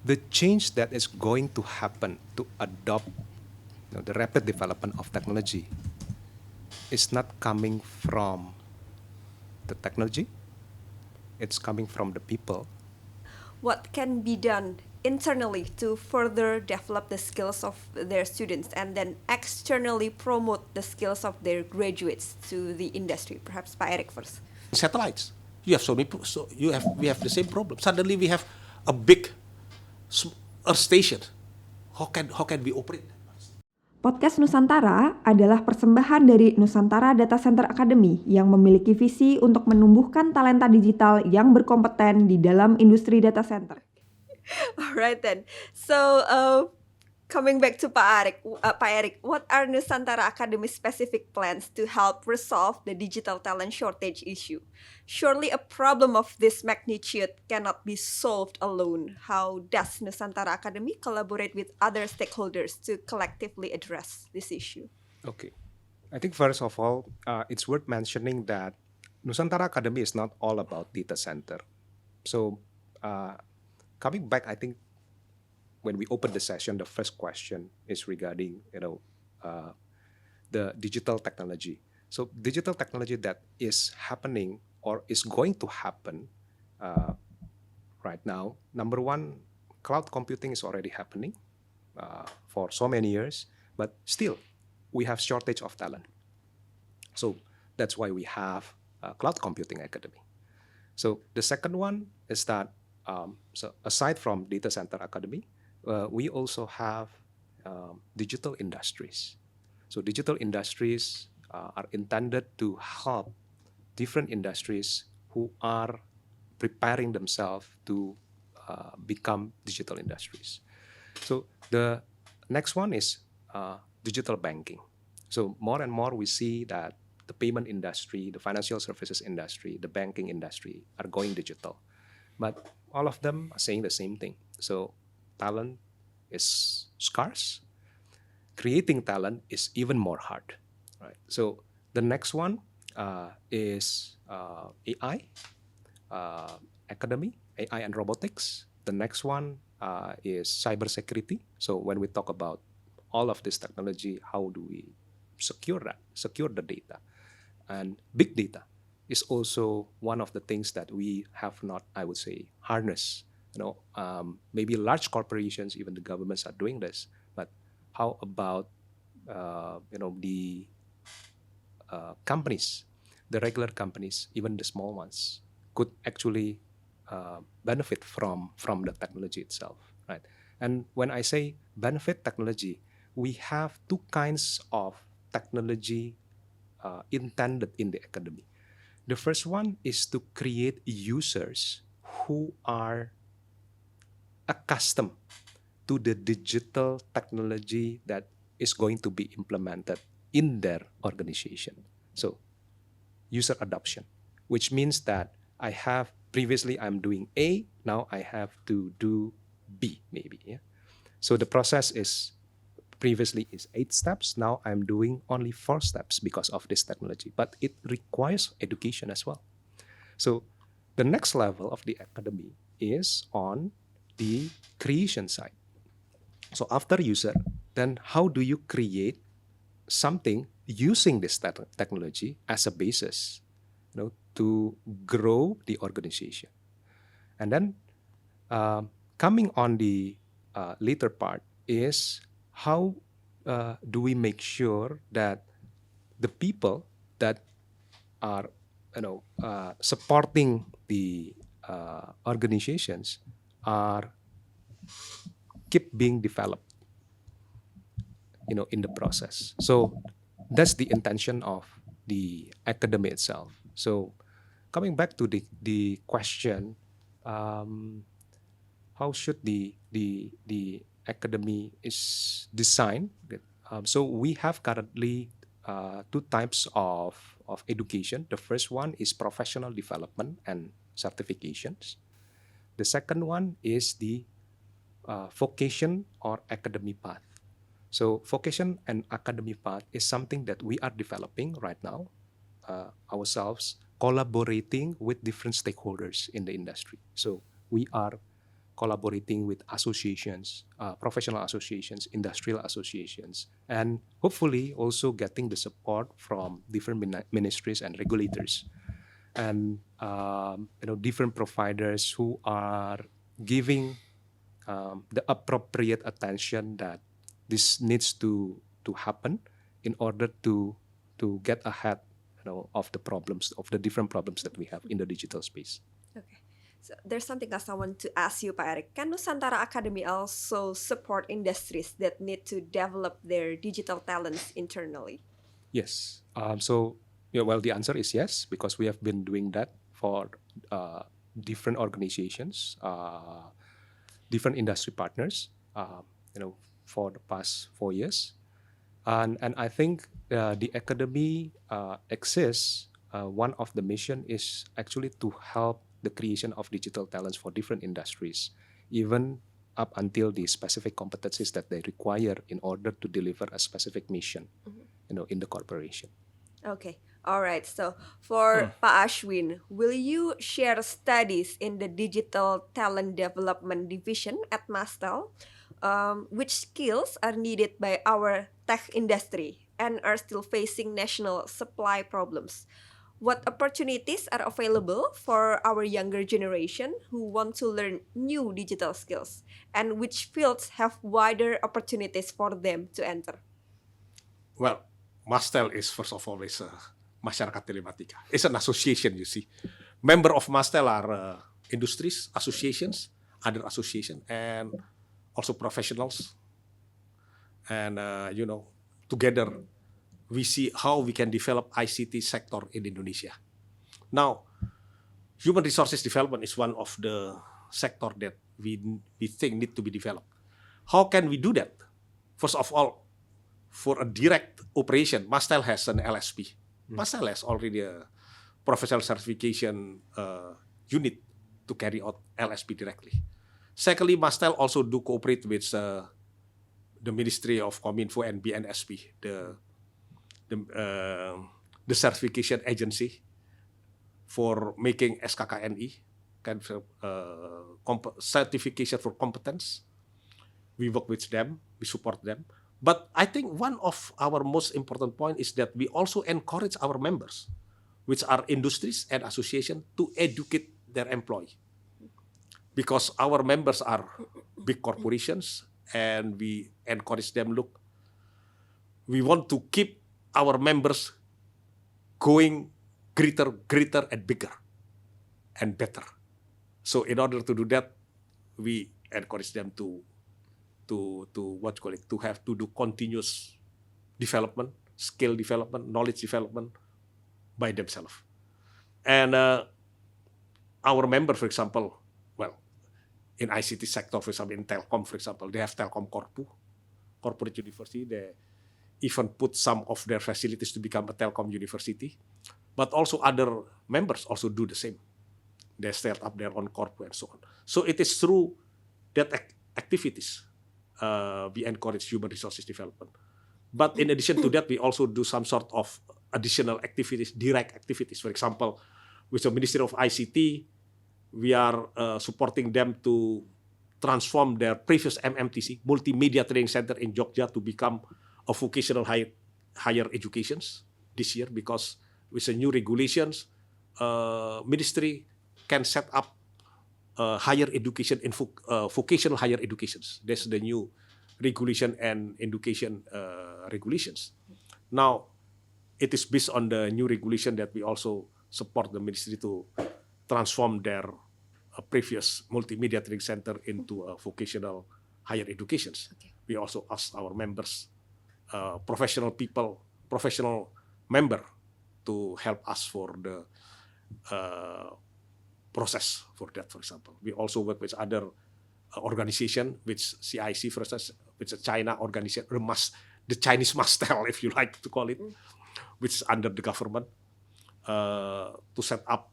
the change that is going to happen to adopt the rapid development of technology is not coming from the technology, it's coming from the people. What can be done internally to further develop the skills of their students and then externally promote the skills of their graduates to the industry? Perhaps Pak Erick first. Satellites. You have we have the same problem. Suddenly we have a big Earth station. How can we operate? Podcast Nusantara adalah persembahan dari Nusantara Datacenter Academy yang memiliki visi untuk menumbuhkan talenta digital yang berkompeten di dalam industri data center. Alright then. So, coming back to Pak Erick, what are Nusantara Academy specific plans to help resolve the digital talent shortage issue? Surely a problem of this magnitude cannot be solved alone. How does Nusantara Academy collaborate with other stakeholders to collectively address this issue? Okay. I think first of all, it's worth mentioning that Nusantara Academy is not all about data center. So, coming back, I think when we opened the session, the first question is regarding the digital technology. So digital technology that is happening or is going to happen right now. Number one, cloud computing is already happening for so many years, but still we have shortage of talent. So that's why we have Cloud Computing Academy. So the second one is that so aside from Data Center Academy, we also have digital industries. So digital industries are intended to help different industries who are preparing themselves to become digital industries. So the next one is digital banking. So more and more we see that the payment industry, the financial services industry, the banking industry are going digital. But all of them are saying the same thing. So talent is scarce. Creating talent is even more hard. Right? So the next one is AI, academy, AI and robotics. The next one is cybersecurity. So when we talk about all of this technology, how do we secure that, secure the data? And big data is also one of the things that we have not, I would say, harnessed. Maybe large corporations, even the governments are doing this. But how about the companies, the regular companies, even the small ones, could actually benefit from the technology itself, right? And when I say benefit technology, we have two kinds of technology intended in the academy. The first one is to create users who are accustomed to the digital technology that is going to be implemented in their organization. So user adoption, which means that previously I'm doing A, now I have to do B maybe. Yeah? So the process is previously is 8 steps, now I'm doing only 4 steps because of this technology, but it requires education as well. So the next level of the academy is on the creation side. So after user, then how do you create something using this technology as a basis, to grow the organization? And then coming on the later part is how do we make sure that the people that are supporting the organizations are keep being developed in the process. So that's the intention of the academy itself. So coming back to the question, how should the academy is designed? So we have currently 2 types of education. The first one is professional development and certifications. The second one is the vocation or academy path. So vocation and academy path is something that we are developing right now ourselves, collaborating with different stakeholders in the industry. So we are collaborating with associations, professional associations, industrial associations, and hopefully also getting the support from different ministries and regulators, and different providers who are giving the appropriate attention that this needs to happen in order to get ahead of the problems, of the different problems that we have in the digital space. Okay. So there's something else I want to ask you, Pak Erick. Can Nusantara Academy also support industries that need to develop their digital talents internally? Yes. Well, the answer is yes, because we have been doing that for different organizations, different industry partners, for the past 4 years. And I think the academy exists. One of the mission is actually to help the creation of digital talents for different industries, even up until the specific competencies that they require in order to deliver a specific mission, in the corporation. Okay. All right. So for Pak Ashwin, will you share studies in the Digital Talent Development Division at MASTEL? Which skills are needed by our tech industry and are still facing national supply problems? What opportunities are available for our younger generation who want to learn new digital skills? And which fields have wider opportunities for them to enter? Well, MASTEL is, first of all, is Masyarakat Telematika. It's an association, you see. Member of MASTEL are industries, associations, other association, and also professionals. And, together we see how we can develop ICT sector in Indonesia. Now, human resources development is one of the sector that we think need to be developed. How can we do that? First of all, for a direct operation, MASTEL has an LSP. MASTEL has already a professional certification unit to carry out LSP directly. Secondly, MASTEL also do cooperate with the Ministry of Kominfo and BNSP, the certification agency for making SKKNI, certification for competence. We work with them, we support them. But I think one of our most important point is that we also encourage our members, which are industries and associations, to educate their employee. Because our members are big corporations, and we encourage them, look, we want to keep our members going greater and bigger and better. So in order to do that, we encourage them to have to do continuous development, skill development, knowledge development by themselves. And our member, for example, in ICT sector, for example, in Telkom, for example, they have Telkom Corpu, corporate university. They even put some of their facilities to become a Telkom university. But also other members also do the same. They start up their own corpu and so on. So it is through that activities we encourage human resources development. But in addition to that, we also do some sort of additional activities, direct activities. For example, with the Ministry of ICT, we are supporting them to transform their previous MMTC, Multimedia Training Center in Jogja, to become a vocational higher educations this year, because with the new regulations, ministry can set up higher education in vocational higher educations. That's the new regulation and education regulations. Now, it is based on the new regulation that we also support the ministry to transform their previous multimedia training center into vocational higher educations. Okay. We also ask our members, professional member, to help us for the process for that, for example. We also work with other organization, which CIC, for instance, which is a China organization, the Chinese MASTEL, if you like to call it, which is under the government, to set up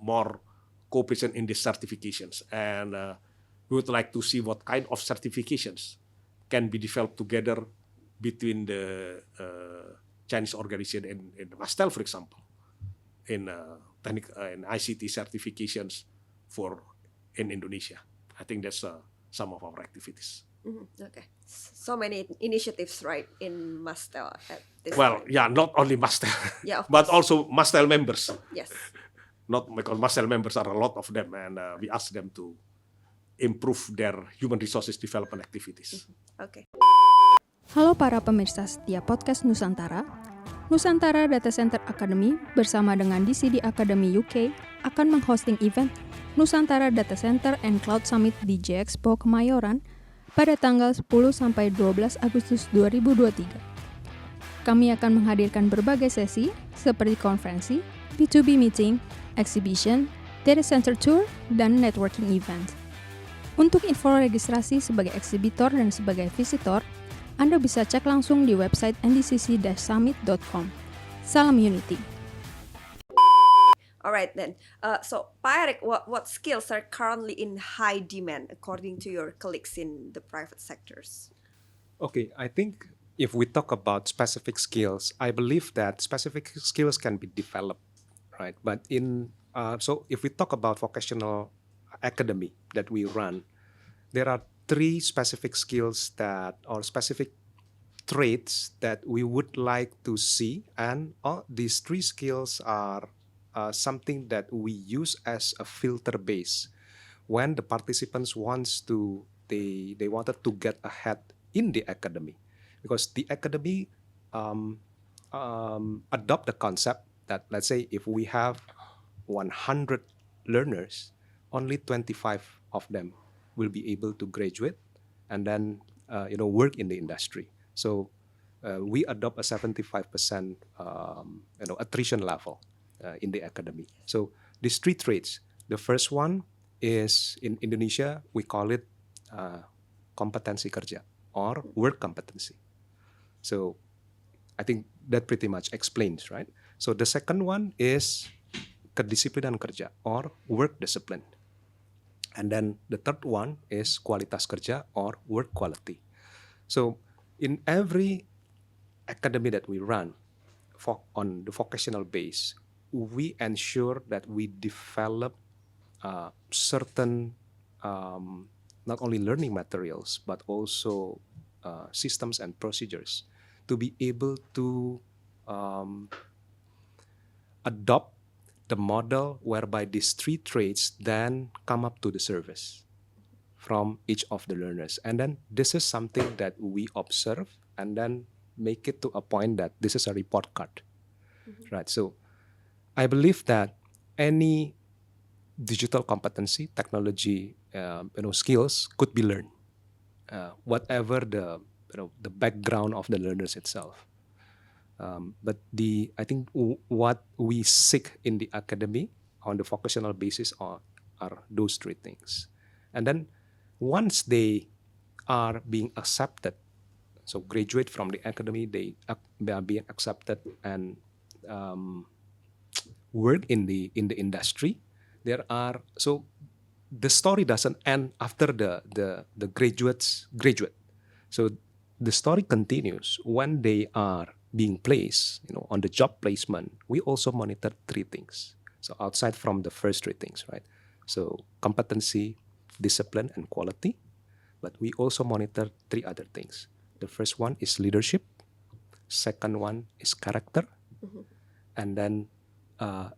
more cooperation in these certifications. And we would like to see what kind of certifications can be developed together between the Chinese organization and the MASTEL, for example, in ICT certifications in Indonesia. I think that's some of our activities. Okay, so many initiatives, right, in MASTEL at this Well, point. yeah, not only MASTEL, Yeah, of but course. also MASTEL members. Yes. Not because MASTEL members are a lot of them, and we ask them to improve their human resources development activities. Okay. Halo para pemirsa setia podcast Nusantara. Nusantara Datacenter Academy bersama dengan DCD Academy UK akan menghosting event Nusantara Datacenter and Cloud Summit di J-Expo Kemayoran pada tanggal 10 sampai 12 Agustus 2023. Kami akan menghadirkan berbagai sesi seperti konferensi, B2B meeting, exhibition, data center tour, dan networking event. Untuk info registrasi sebagai eksibitor dan sebagai visitor, Anda bisa cek langsung di website ndcc-summit.com. Salam Unity. All right then. So, Pak Erick, what skills are currently in high demand according to your colleagues in the private sectors? Okay, I think if we talk about specific skills, I believe that specific skills can be developed, right? But so if we talk about vocational academy that we run, there are 3 specific skills or specific traits that we would like to see, and these 3 skills are something that we use as a filter base when the participants they wanted to get ahead in the academy, because the academy adopt the concept that, let's say, if we have 100 learners, only 25 of them will be able to graduate and then work in the industry. So we adopt a 75% attrition level in the academy. So these 3 traits. The first one is, in Indonesia we call it kompetensi kerja or work competency. So I think that pretty much explains, right? So the second one is kedisiplinan kerja or work discipline. And then the third one is kualitas kerja or work quality. So in every academy that we run on the vocational base, we ensure that we develop certain not only learning materials but also systems and procedures to be able to adopt the model whereby these 3 traits then come up to the service from each of the learners. And then this is something that we observe and then make it to a point that this is a report card, right? So I believe that any digital competency, technology, skills could be learned, whatever the background of the learners itself. But I think what we seek in the academy on the vocational basis are those 3 things. And then once they are being accepted, so graduate from the academy, they are being accepted and work in the industry. So the story doesn't end after the graduates graduate. So the story continues when they are being placed, on the job placement. We also monitor 3 things. So outside from the first 3 things, right? So competency, discipline, and quality. But we also monitor 3 other things. The first one is leadership. Second one is character. And then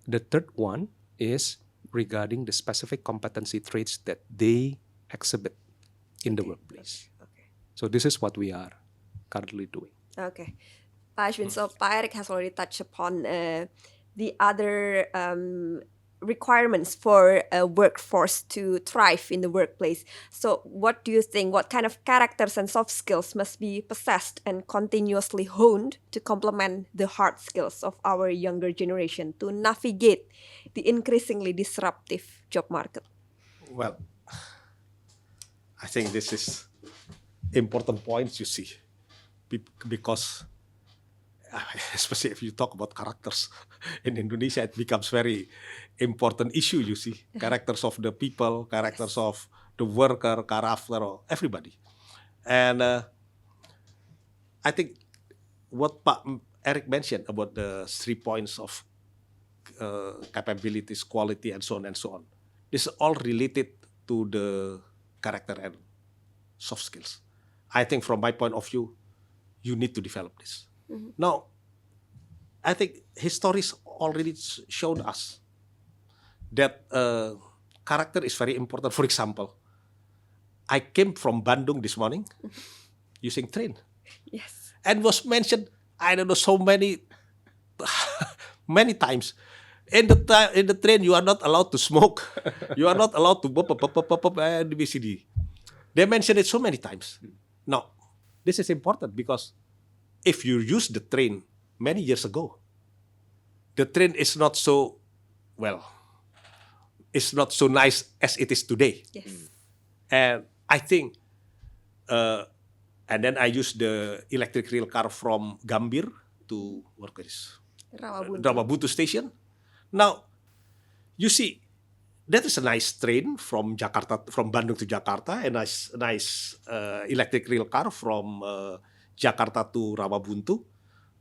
the third one is regarding the specific competency traits that they exhibit in the workplace. Okay. So this is what we are currently doing. Okay. Pak Ashwin, so Pak Erick has already touched upon the other requirements for a workforce to thrive in the workplace. So what do you think, what kind of characters and soft skills must be possessed and continuously honed to complement the hard skills of our younger generation to navigate the increasingly disruptive job market? Well, I think this is important points, you see, because especially if you talk about characters in Indonesia, it becomes very important issue, you see. Characters of the people, characters of the worker, character of everybody. And I think what Pak Erick mentioned about the 3 points of capabilities, quality, and so on, this is all related to the character and soft skills. I think from my point of view, you need to develop this. Now, I think history already showed us that character is very important. For example, I came from Bandung this morning using train, Yes. and was mentioned, I don't know, so many many times. In the train, you are not allowed to smoke. You are not allowed to and BCD. They mentioned it so many times. Now, this is important because if you use the train many years ago, the train is not so, well, it's not so nice as it is today. Yes. And I think, and then I used the electric rail car from Gambir to what is Rawabuntu. Rawabuntu station. Now, you see, that is a nice train from Jakarta, from Bandung to Jakarta, a nice electric rail car from Jakarta to Rawabuntu.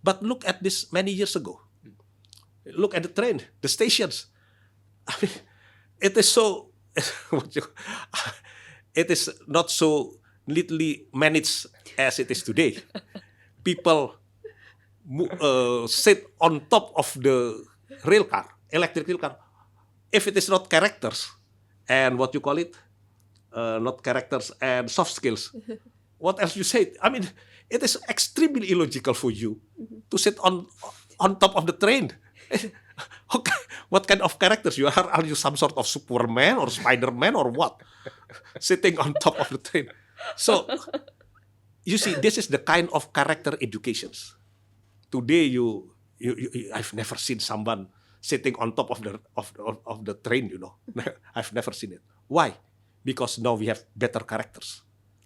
But look at this many years ago. Look at the train, the stations. I mean, it is so, it is not so neatly managed as it is today. People sit on top of the rail car, electric rail car. If it is not characters and what you call it, not characters and soft skills, what else you say? I mean, it is extremely illogical for you to sit on top of the train. Okay, what kind of characters you are? Are you some sort of Superman or Spider-Man or what? Sitting on top of the train. So, you see, this is the kind of character educations. Today, I've never seen someone sitting on top of the train. You know, I've never seen it. Why? Because now we have better characters.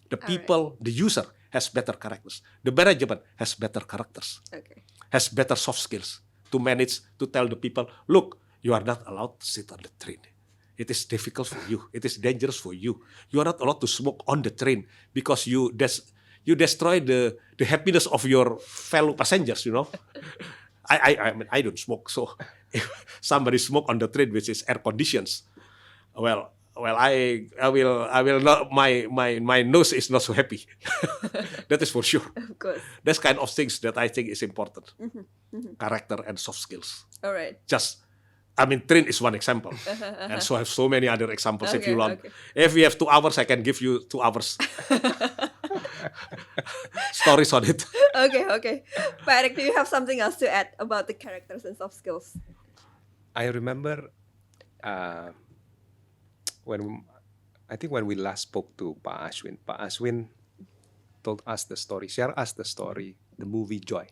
The people, the user has better characters. The management has better characters. Okay. Has better soft skills to manage, to tell the people, look, you are not allowed to sit on the train. It is difficult for you. It is dangerous for you. You are not allowed to smoke on the train because you destroy the happiness of your fellow passengers, you know. I mean, I don't smoke, so if somebody smoke on the train which is air conditions, well, I will not, my nose is not so happy. That is for sure. Of course. That's kind of things that I think is important. Character and soft skills. All right. Just, I mean, train is one example. And so I have so many other examples if you want. Okay. If we have 2 hours, I can give you 2 hours. Stories on it. Okay. Pak Erick, do you have something else to add about the characters and soft skills? I remember when we last spoke to Pak Ashwin told us the story, share us the story, the movie Joy.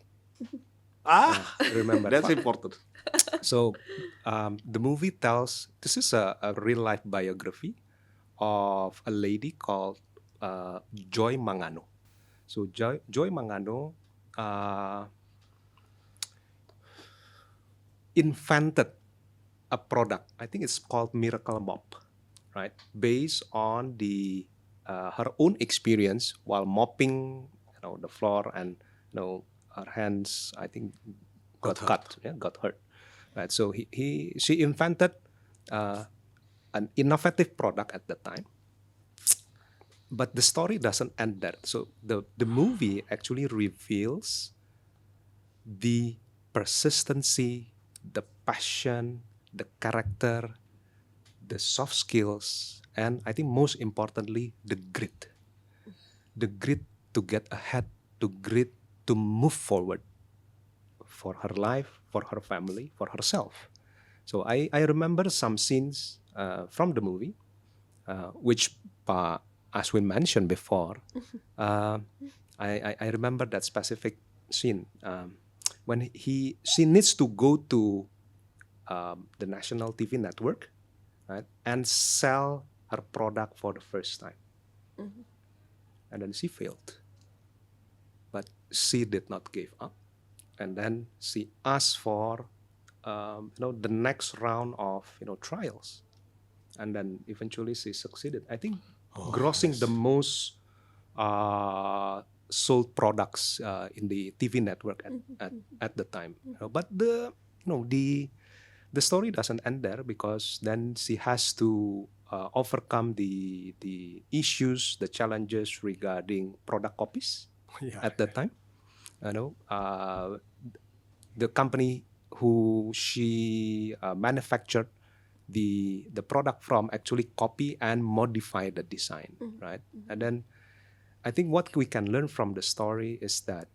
Remember That's Pak? important. So the movie tells, this is a real life biography of a lady called Joy Mangano. So Joy Mangano invented a product. I think it's called Miracle Mop, right? Based on her own experience while mopping, the floor, and her hands, I think, got hurt. Right. So she invented an innovative product at the time. But the story doesn't end there. So the movie actually reveals the persistency, the passion, the character, the soft skills, and I think most importantly, the grit. The grit to get ahead, the grit to move forward for her life, for her family, for herself. So I remember some scenes from the movie, which Pa Ashwin mentioned before. I remember that specific scene when she needs to go to the national TV network, right, and sell her product for the first time. And then she failed. But she did not give up. And then she asked for the next round of trials. And then eventually she succeeded. I think grossing the most sold products in the TV network at the time. But the story doesn't end there, because then she has to overcome the issues, the challenges regarding product copies Yeah. at that time. The company who she manufactured the product from actually copy and modify the design, right? And then I think what we can learn from the story is that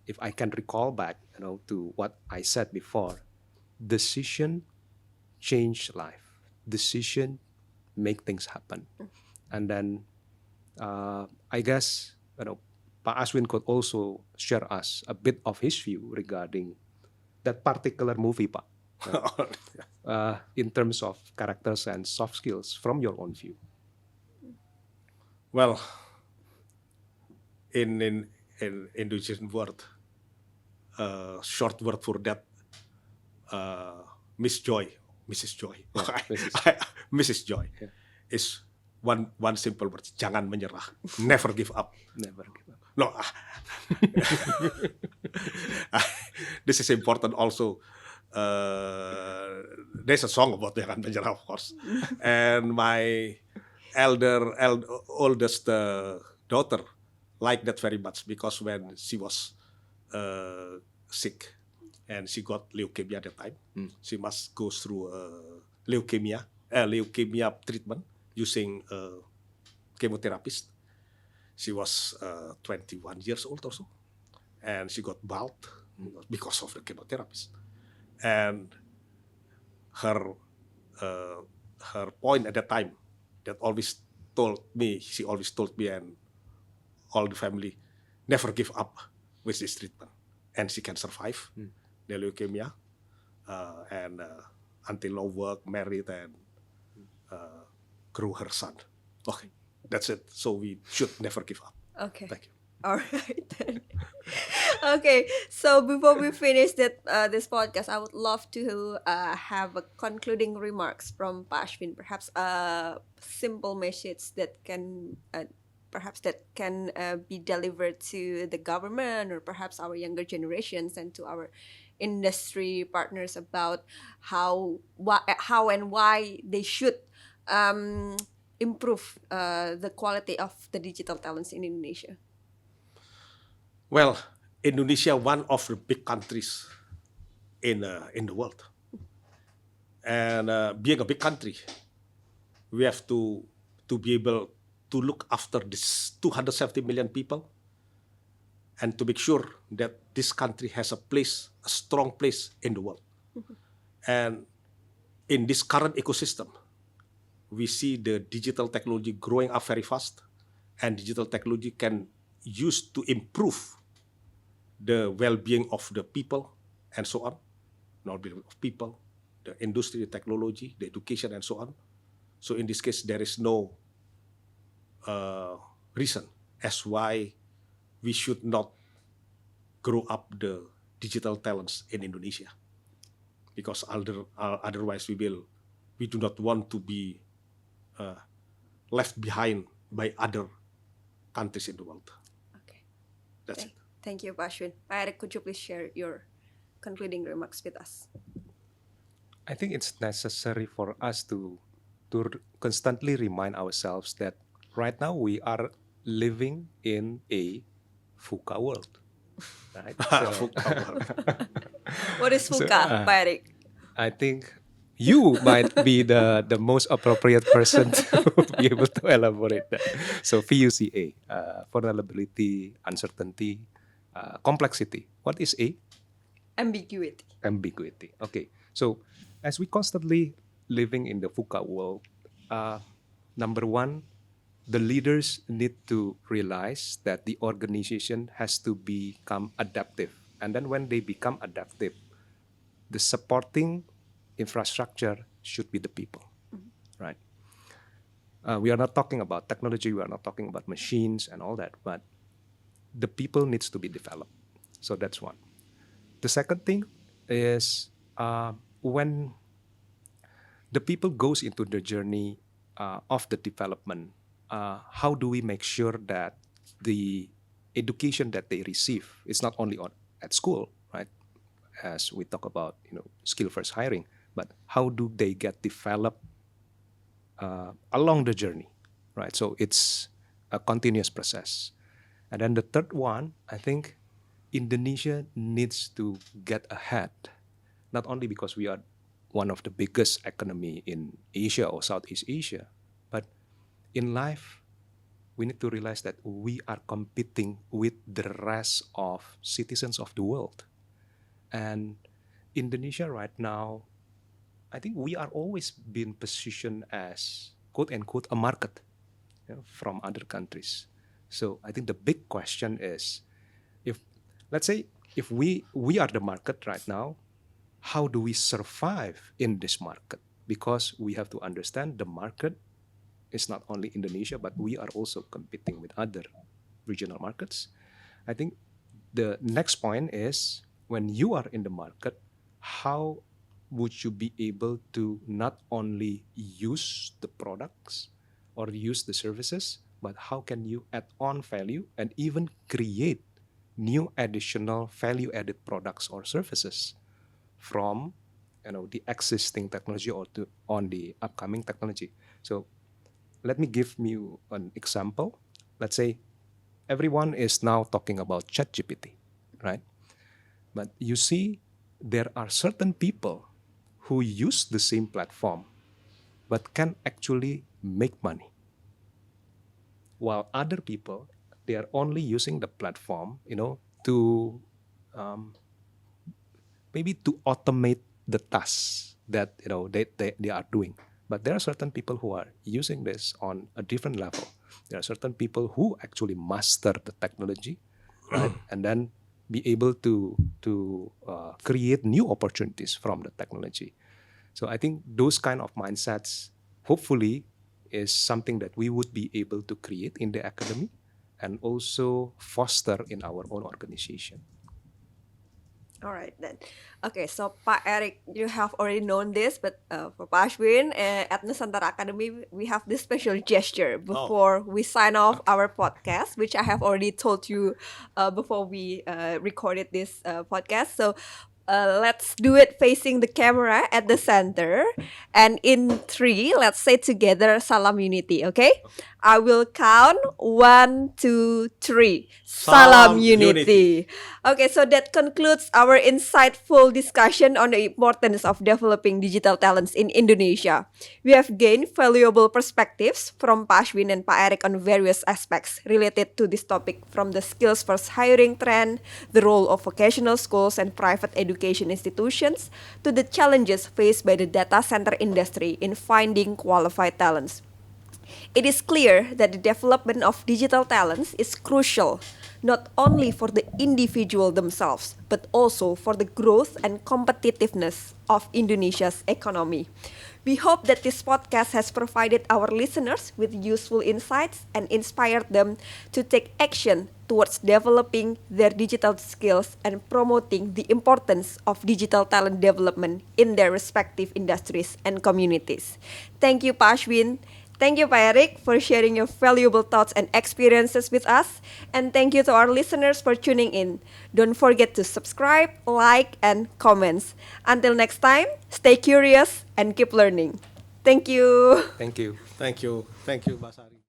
if I can recall back, to what I said before, decision change life. Decision make things happen. And then I guess Pak Ashwin could also share us a bit of his view regarding that particular movie, Pak, in terms of characters and soft skills from your own view. Well, in Indonesian word, short word for that, Mrs. Joy, Mrs. Joy, is one simple word: jangan menyerah, never give up. Never give up. No, this is important also. There's a song about jangan menyerah, of course, and my oldest daughter liked that very much, because when she was sick and she got leukemia at the time, she must go through leukemia treatment using chemotherapist. She was 21 years old or so, and she got bald because of the chemotherapist. And her point at that time that she always told me and all the family, never give up with this treatment, and she can survive the leukemia and until no work, married, and grew her son. Okay, that's it. So we should never give up. Okay. Thank you. All right then. Okay, so before we finish this podcast, I would love to have a concluding remarks from Pak Ashwin. Perhaps a simple message that can be delivered to the government, or perhaps our younger generations, and to our industry partners about how and why they should improve the quality of the digital talents in Indonesia. Well, Indonesia, one of the big countries in the world, and being a big country, we have to be able to look after this 270 million people, and to make sure that this country has a strong place in the world. And in this current ecosystem, we see the digital technology growing up very fast, and digital technology can use to improve the well-being of the people and so on, well-being of people, the industry, the technology, the education, and so on. So in this case, there is no reason as why we should not grow up the digital talents in Indonesia, because otherwise we do not want to be left behind by other countries in the world. Okay. That's it. Thank you, Pak Ashwin. Pak Erick, could you please share your concluding remarks with us? I think it's necessary for us to constantly remind ourselves that right now we are living in a VUCA world. Right? What is VUCA, Pak Erick? I think you might be the most appropriate person to be able to elaborate that. So VUCA, vulnerability, uncertainty, complexity. What is A? Ambiguity. Ambiguity. Okay. So as we constantly living in the VUCA world, number one, the leaders need to realize that the organization has to become adaptive. And then when they become adaptive, the supporting infrastructure should be the people, right? We are not talking about technology, we are not talking about machines and all that, but the people needs to be developed. So that's one. The second thing is when the people goes into the journey of the development, how do we make sure that the education that they receive is not only at school, right? As we talk about, skill first hiring, but how do they get developed along the journey, right? So it's a continuous process. And then the third one, I think Indonesia needs to get ahead, not only because we are one of the biggest economy in Asia or Southeast Asia, but in life, we need to realize that we are competing with the rest of citizens of the world. And Indonesia right now, I think we are always been positioned as quote unquote a market, from other countries. So I think the big question is, if let's say if we are the market right now, how do we survive in this market? Because we have to understand the market is not only Indonesia, but we are also competing with other regional markets. I think the next point is, when you are in the market, how would you be able to not only use the products or use the services, but how can you add on value and even create new additional value-added products or services from the existing technology or on the upcoming technology. So let me give you an example. Let's say everyone is now talking about ChatGPT, right? But you see, there are certain people who use the same platform but can actually make money, while other people, they are only using the platform, to maybe to automate the tasks that they are doing. But there are certain people who are using this on a different level. There are certain people who actually master the technology, right? And then be able to create new opportunities from the technology. So I think those kind of mindsets, hopefully, is something that we would be able to create in the academy and also foster in our own organization. All right then. Okay, so Pak Erick, you have already known this, but for Pak Ashwin, at Nusantara Academy, we have this special gesture before we sign off our podcast, which I have already told you before we recorded this podcast. So let's do it facing the camera at the center. And in 3, let's say together, Salam Unity, okay? I will count 1, 2, 3. Salam Unity. Okay, so that concludes our insightful discussion on the importance of developing digital talents in Indonesia. We have gained valuable perspectives from Pak Ashwin and Pak Erick on various aspects related to this topic, from the skills first hiring trend, the role of vocational schools and private education institutions, to the challenges faced by the data center industry in finding qualified talents. It is clear that the development of digital talents is crucial, not only for the individual themselves, but also for the growth and competitiveness of Indonesia's economy. We hope that this podcast has provided our listeners with useful insights and inspired them to take action towards developing their digital skills and promoting the importance of digital talent development in their respective industries and communities. Thank you, Pak Ashwin. Thank you, Pak Erick, for sharing your valuable thoughts and experiences with us. And thank you to our listeners for tuning in. Don't forget to subscribe, like, and comment. Until next time, stay curious and keep learning. Thank you. Thank you. Thank you, Basari.